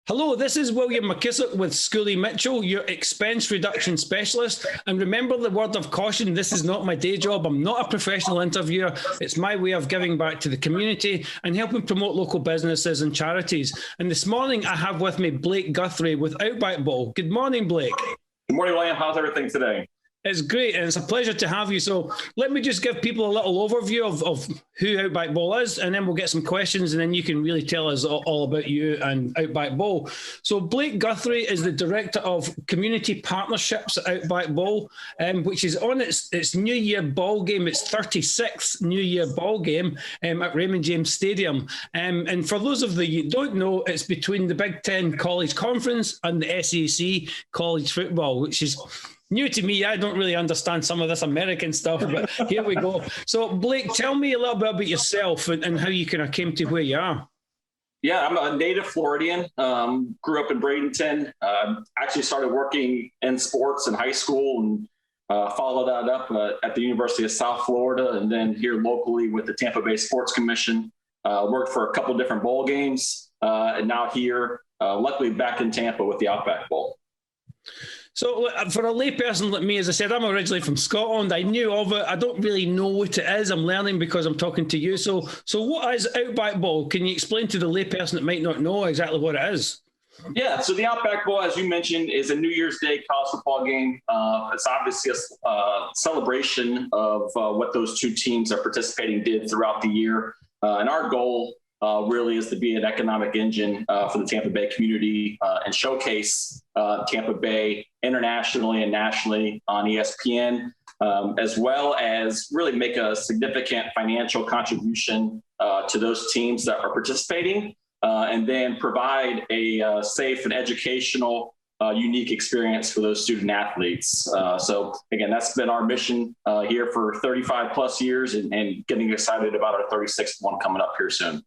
Hello, this is William McKissock with Schooley Mitchell, your expense reduction specialist. And remember the word of caution, this is not my day job. I'm not a professional interviewer. It's my way of giving back to the community and helping promote local businesses and charities. And this morning I have with me Blake Guthrie with Outback Bowl. Good morning, Blake. Good morning, William. How's everything today? It's great, and it's a pleasure to have you. So let me just give people a little overview of who Outback Bowl is, and then we'll get some questions, and then you can really tell us all about you and Outback Bowl. So Blake Guthrie is the Director of Community Partnerships at Outback Bowl, which is on its New Year ball game, its 36th New Year ball game at Raymond James Stadium. And for those of you who don't know, it's between the Big Ten College Conference and the SEC College Football, which is new to me. I don't really understand some of this American stuff, but here we go. So, Blake, tell me a little bit about yourself and how you kind of came to where you are. Yeah, I'm a native Floridian. Grew up in Bradenton. Actually started working in sports in high school and followed that up at the University of South Florida, and then here locally with the Tampa Bay Sports Commission. Worked for a couple of different bowl games, and now here, luckily back in Tampa with the Outback Bowl. So for a layperson like me, as I said, I'm originally from Scotland. I knew of it. I don't really know what it is. I'm learning because I'm talking to you. So what is Outback Bowl? Can you explain to the layperson that might not know exactly what it is? Yeah, so the Outback Bowl, as you mentioned, is a New Year's Day college football game. It's obviously a celebration of what those two teams that are participating did throughout the year. And our goal really is to be an economic engine for the Tampa Bay community and showcase Tampa Bay internationally and nationally on ESPN, as well as really make a significant financial contribution to those teams that are participating, and then provide a safe and educational, unique experience for those student athletes. So again, that's been our mission here for 35 plus years, and getting excited about our 36th one coming up here soon.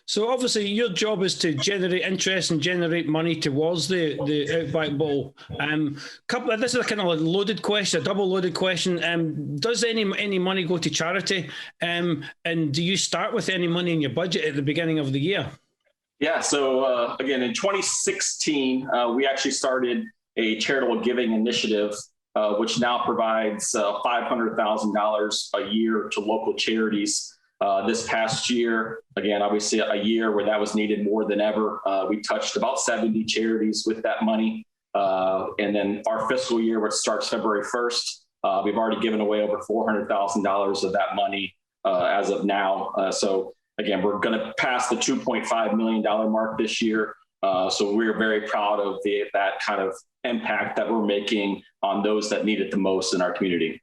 So obviously your job is to generate interest and generate money towards the Outback Bowl. This is a kind of a loaded question, a double loaded question. Does any money go to charity? And do you start with any money in your budget at the beginning of the year? Yeah, so again, in 2016, we actually started a charitable giving initiative, which now provides $500,000 a year to local charities. This past year, again, obviously a year where that was needed more than ever. We touched about 70 charities with that money. And then our fiscal year, which starts February 1st, we've already given away over $400,000 of that money as of now. So again, we're going to pass the $2.5 million mark this year. So we're very proud of that kind of impact that we're making on those that need it the most in our community.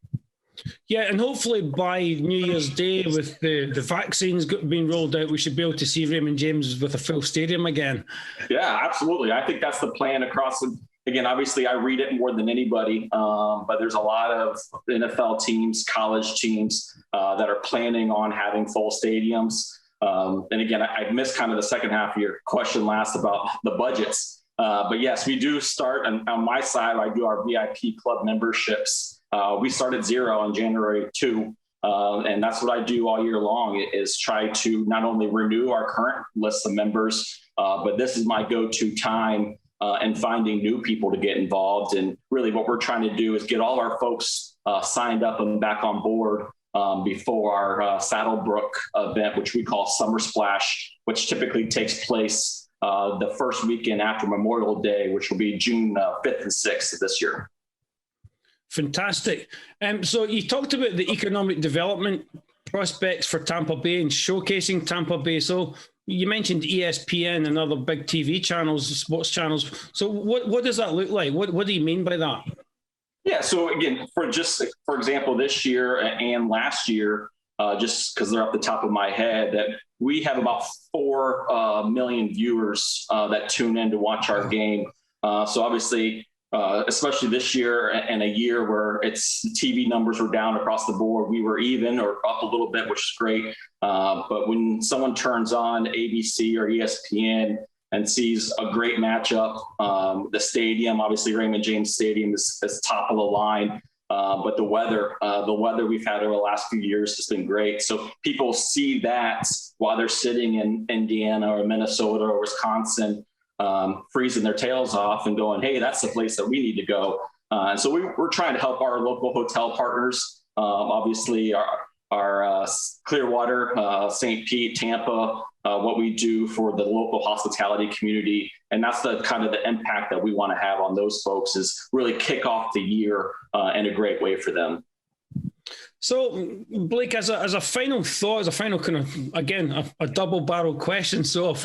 Yeah, and hopefully by New Year's Day, with the vaccines being rolled out, we should be able to see Raymond James with a full stadium again. Yeah, absolutely. I think that's the plan across. Again, obviously, I read it more than anybody, but there's a lot of NFL teams, college teams that are planning on having full stadiums. And again, I missed kind of the second half of your question last about the budgets. But yes, we do start on my side. I do our VIP club memberships. We start at zero on January 2, and that's what I do all year long, is try to not only renew our current list of members, but this is my go-to time and finding new people to get involved. And really what we're trying to do is get all our folks signed up and back on board before our Saddlebrook event, which we call Summer Splash, which typically takes place the first weekend after Memorial Day, which will be June 5th and 6th of this year. Fantastic. So you talked about the economic development prospects for Tampa Bay and showcasing Tampa Bay. So you mentioned ESPN and other big TV channels, sports channels. So what does that look like? What do you mean by that? Yeah. So again, for example, this year and last year, just because they're off the top of my head, that we have about 4 million viewers that tune in to watch our game. So obviously, especially this year and a year where TV numbers were down across the board, we were even or up a little bit, which is great. But when someone turns on ABC or ESPN and sees a great matchup, the stadium, obviously Raymond James Stadium is top of the line. But the weather we've had over the last few years has been great. So people see that while they're sitting in Indiana or Minnesota or Wisconsin, freezing their tails off and going, hey, that's the place that we need to go. And so we're trying to help our local hotel partners. Obviously, our Clearwater, St. Pete, Tampa, what we do for the local hospitality community. And that's the kind of the impact that we want to have on those folks, is really kick off the year in a great way for them. So, Blake, as a final thought, as a final kind of, again, a double-barreled question. So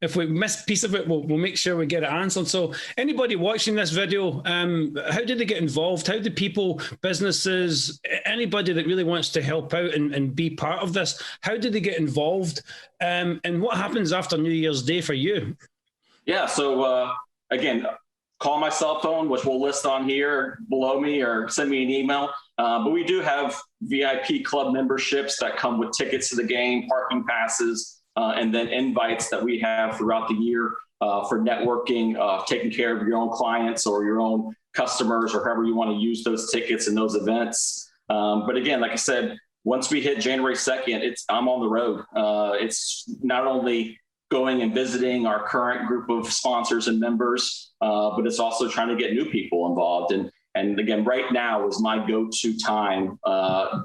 if we miss a piece of it, we'll make sure we get it answered. So anybody watching this video, how did they get involved? How do people, businesses, anybody that really wants to help out and be part of this, how did they get involved? And what happens after New Year's Day for you? Yeah, so again, call my cell phone, which we'll list on here below me, or send me an email. But we do have VIP club memberships that come with tickets to the game, parking passes, and then invites that we have throughout the year for networking, taking care of your own clients or your own customers, or however you want to use those tickets and those events. But again, like I said, once we hit January 2nd, I'm on the road. It's not only going and visiting our current group of sponsors and members, but it's also trying to get new people involved. And again, right now is my go-to time,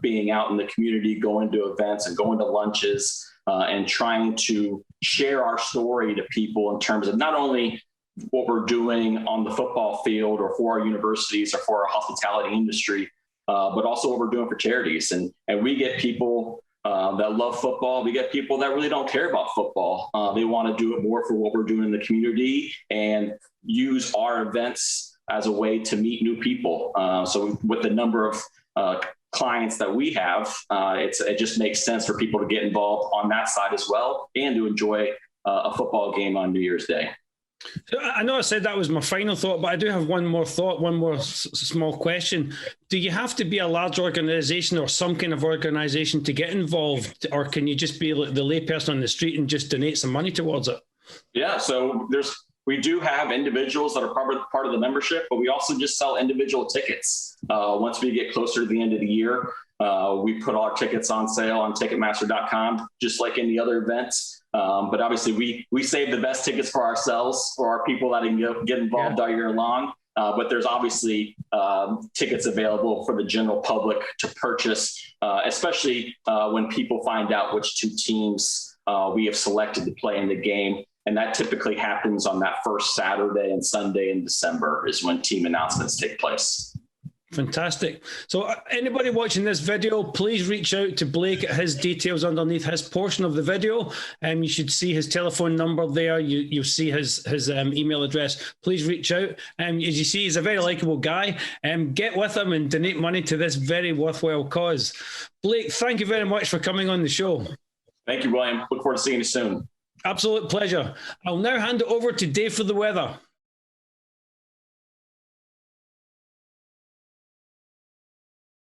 being out in the community, going to events and going to lunches, and trying to share our story to people in terms of not only what we're doing on the football field or for our universities or for our hospitality industry, but also what we're doing for charities. And we get people that love football. We get people that really don't care about football. They want to do it more for what we're doing in the community and use our events as a way to meet new people. So with the number of clients that we have, it just makes sense for people to get involved on that side as well, and to enjoy a football game on New Year's Day. So I know I said that was my final thought, but I do have one more thought, one more small question. Do you have to be a large organization or some kind of organization to get involved, or can you just be the layperson on the street and just donate some money towards it? Yeah, so we do have individuals that are part of the membership, but we also just sell individual tickets. Once we get closer to the end of the year, we put our tickets on sale on Ticketmaster.com, just like any other events. But obviously, we save the best tickets for ourselves, for our people that can get involved all year long. But there's obviously tickets available for the general public to purchase, especially when people find out which two teams we have selected to play in the game. And that typically happens on that first Saturday and Sunday in December is when team announcements take place. Fantastic. So anybody watching this video, please reach out to Blake at his details underneath his portion of the video. You should see his telephone number there. You'll see his email address. Please reach out. As you see, he's a very likable guy. Get with him and donate money to this very worthwhile cause. Blake, thank you very much for coming on the show. Thank you, William. Look forward to seeing you soon. Absolute pleasure. I'll now hand it over to Dave for the weather.